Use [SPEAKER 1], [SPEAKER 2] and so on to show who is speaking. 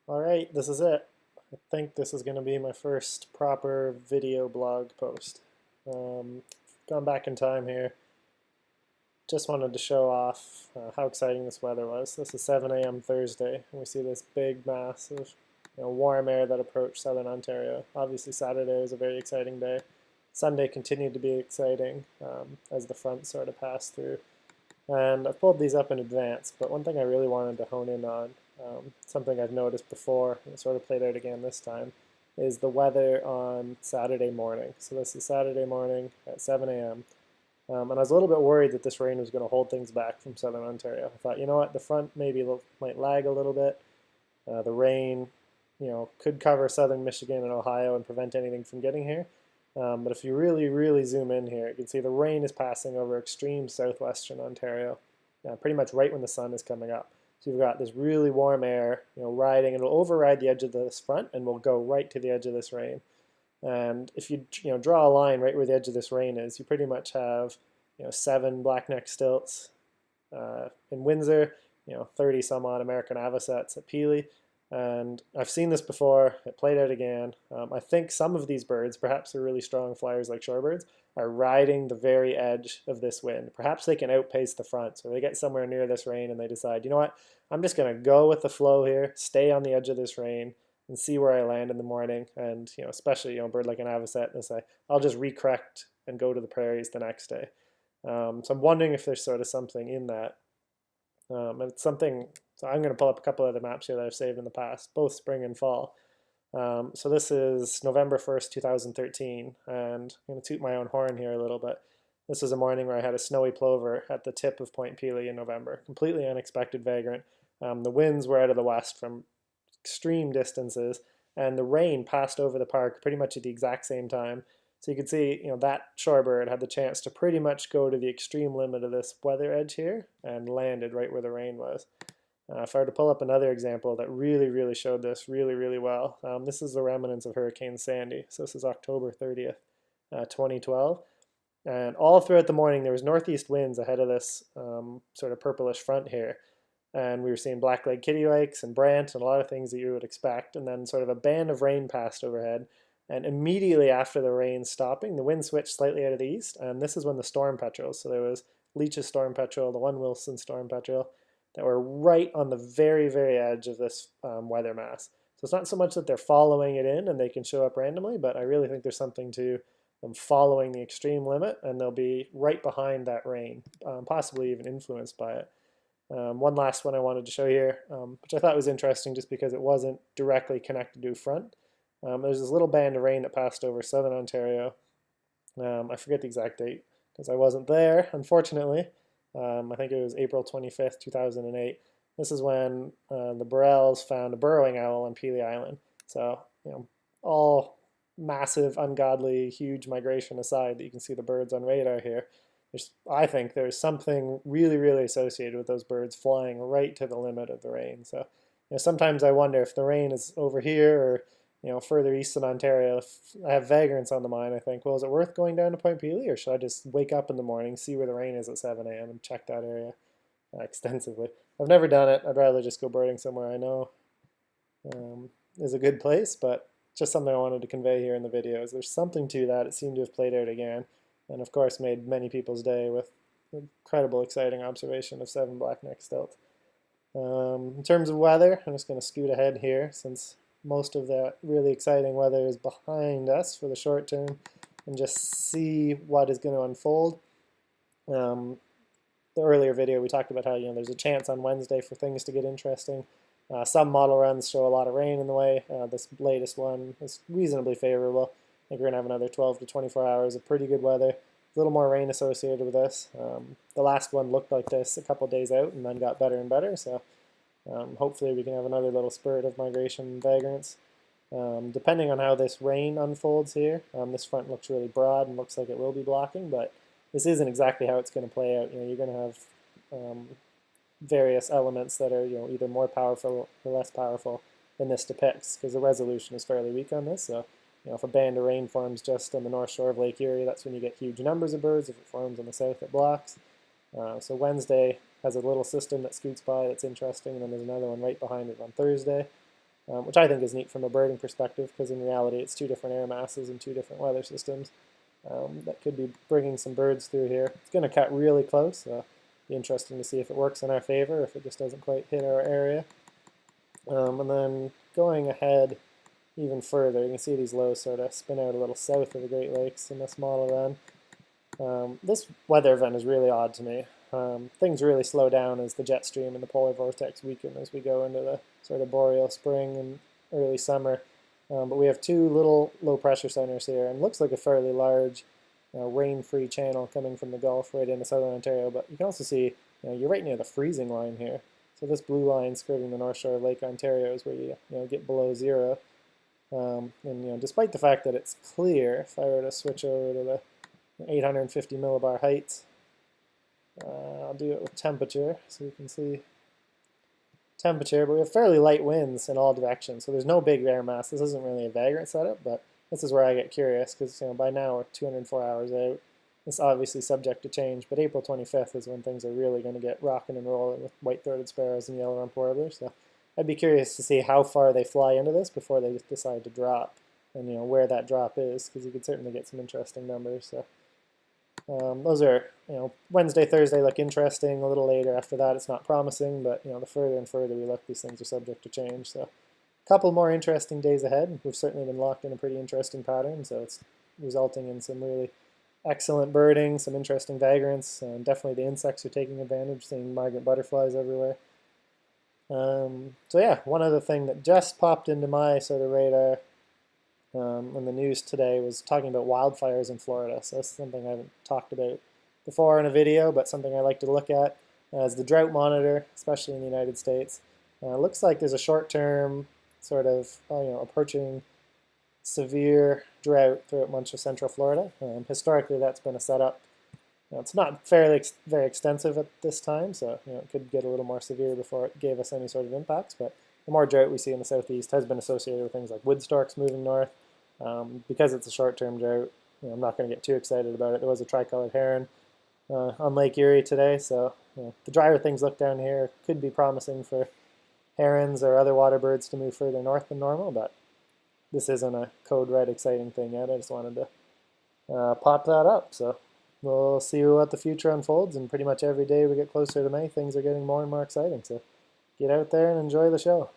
[SPEAKER 1] Alright, this is it. I think this is going to be my first proper video blog post. Gone back in time here. Just wanted to show off how exciting this weather was. This is 7 a.m. Thursday, and we see this big mass of warm air that approached southern Ontario. Obviously, Saturday was a very exciting day. Sunday continued to be exciting as the front sort of passed through. And I've pulled these up in advance, but one thing I really wanted to hone in on, something I've noticed before, and it sort of played out again this time, is the weather on Saturday morning. So this is Saturday morning at 7 a.m. And I was a little bit worried that this rain was going to hold things back from southern Ontario. I thought, you know what, the front maybe might lag a little bit. The rain, could cover southern Michigan and Ohio and prevent anything from getting here. But if you really, really zoom in here, you can see the rain is passing over extreme southwestern Ontario, pretty much right when the sun is coming up. So you've got this really warm air, riding, and it'll override the edge of this front and will go right to the edge of this rain. And if you, draw a line right where the edge of this rain is, you pretty much have, 7 blackneck stilts in Windsor, 30 some odd American avocets at Peely. And I've seen this before. It played out again. I think some of these birds, perhaps they're really strong flyers like shorebirds, are riding the very edge of this wind. Perhaps they can outpace the front. So they get somewhere near this rain and they decide, you know what, I'm just going to go with the flow here, stay on the edge of this rain, and see where I land in the morning. And especially a bird like an avocet, they say, I'll just recorrect and go to the prairies the next day. So I'm wondering if there's sort of something in that. It's something, so I'm going to pull up a couple of the maps here that I've saved in the past, both spring and fall. So this is November 1st, 2013, and I'm going to toot my own horn here a little bit. This was a morning where I had a snowy plover at the tip of Point Pelee in November, completely unexpected vagrant. The winds were out of the west from extreme distances, and the rain passed over the park pretty much at the exact same time. So you could see, that shorebird had the chance to pretty much go to the extreme limit of this weather edge here and landed right where the rain was. If I were to pull up another example that really, really showed this really, really well, this is the remnants of Hurricane Sandy. So this is October 30th, 2012. And all throughout the morning, there was northeast winds ahead of this sort of purplish front here. And we were seeing black-legged kittiwakes and brant and a lot of things that you would expect. And then sort of a band of rain passed overhead. And immediately after the rain stopping, the wind switched slightly out of the east. And this is when the storm petrels, so there was Leach's storm petrel, the one Wilson storm petrel, that were right on the very, very edge of this weather mass. So it's not so much that they're following it in and they can show up randomly, but I really think there's something to them following the extreme limit, and they'll be right behind that rain, possibly even influenced by it. One last one I wanted to show here, which I thought was interesting just because it wasn't directly connected to a front. There's this little band of rain that passed over southern Ontario. I forget the exact date because I wasn't there, unfortunately. I think it was April 25th, 2008. This is when the Burrells found a burrowing owl on Pelee Island. So, all massive, ungodly, huge migration aside that you can see the birds on radar here, I think there's something really, really associated with those birds flying right to the limit of the rain. So, sometimes I wonder if the rain is over here or further east in Ontario. If I have vagrants on the mind, I think, well, is it worth going down to Point Pelee, or should I just wake up in the morning, see where the rain is at 7 a.m. and check that area extensively? I've never done it. I'd rather just go birding somewhere I know is a good place, but just something I wanted to convey here in the video is there's something to that. It seemed to have played out again, and of course made many people's day with incredible, exciting observation of 7 blackneck stilt. In terms of weather, I'm just going to scoot ahead here since most of that really exciting weather is behind us for the short term, and just see what is going to unfold. The earlier video we talked about how there's a chance on Wednesday for things to get interesting. Some model runs show a lot of rain in the way. This latest one is reasonably favorable. I think we're going to have another 12 to 24 hours of pretty good weather. A little more rain associated with this. The last one looked like this a couple days out and then got better and better. So hopefully we can have another little spurt of migration vagrants. Depending on how this rain unfolds here, this front looks really broad and looks like it will be blocking, but this isn't exactly how it's going to play out. You're going to have various elements that are either more powerful or less powerful than this depicts, because the resolution is fairly weak on this. So if a band of rain forms just on the north shore of Lake Erie, that's when you get huge numbers of birds. If it forms on the south, it blocks. So Wednesday has a little system that scoots by that's interesting, and then there's another one right behind it on Thursday. which I think is neat from a birding perspective, because in reality it's two different air masses and two different weather systems that could be bringing some birds through here. It's going to cut really close, so be interesting to see if it works in our favor, if it just doesn't quite hit our area. And then going ahead even further, you can see these lows sort of spin out a little south of the Great Lakes in this model run. This weather event is really odd to me. Things really slow down as the jet stream and the polar vortex weaken as we go into the sort of boreal spring and early summer. But we have two little low pressure centers here, and looks like a fairly large rain-free channel coming from the Gulf right into southern Ontario. But you can also see you're right near the freezing line here. So this blue line skirting the north shore of Lake Ontario is where you get below zero. And despite the fact that it's clear, if I were to switch over to the 850 millibar heights, I'll do it with temperature so you can see temperature, but we have fairly light winds in all directions, so there's no big air mass. This isn't really a vagrant setup, but this is where I get curious, because by now we're 204 hours out. It's obviously subject to change, but April 25th is when things are really going to get rocking and rolling with white-throated sparrows and yellow-rumped warblers. So I'd be curious to see how far they fly into this before they just decide to drop, and where that drop is, because you could certainly get some interesting numbers. So those are, Wednesday, Thursday look interesting. A little later after that, it's not promising, but the further and further we look, these things are subject to change. So a couple more interesting days ahead. We've certainly been locked in a pretty interesting pattern, so it's resulting in some really excellent birding, some interesting vagrants, and definitely the insects are taking advantage, seeing migrant butterflies everywhere. So yeah, one other thing that just popped into my sort of radar in the news today was talking about wildfires in Florida. So that's something I haven't talked about before in a video, but something I like to look at as the drought monitor, especially in the United States. Looks like there's a short-term sort of approaching severe drought throughout much of central Florida. Historically, that's been a setup. It's not very extensive at this time, so it could get a little more severe before it gave us any sort of impacts. But the more drought we see in the southeast has been associated with things like wood storks moving north. Because it's a short-term drought, I'm not going to get too excited about it. There was a tricolored heron on Lake Erie today, so the drier things look down here could be promising for herons or other water birds to move further north than normal, but this isn't a code red exciting thing yet. I just wanted to pop that up. So we'll see what the future unfolds, and pretty much every day we get closer to May, things are getting more and more exciting. So get out there and enjoy the show.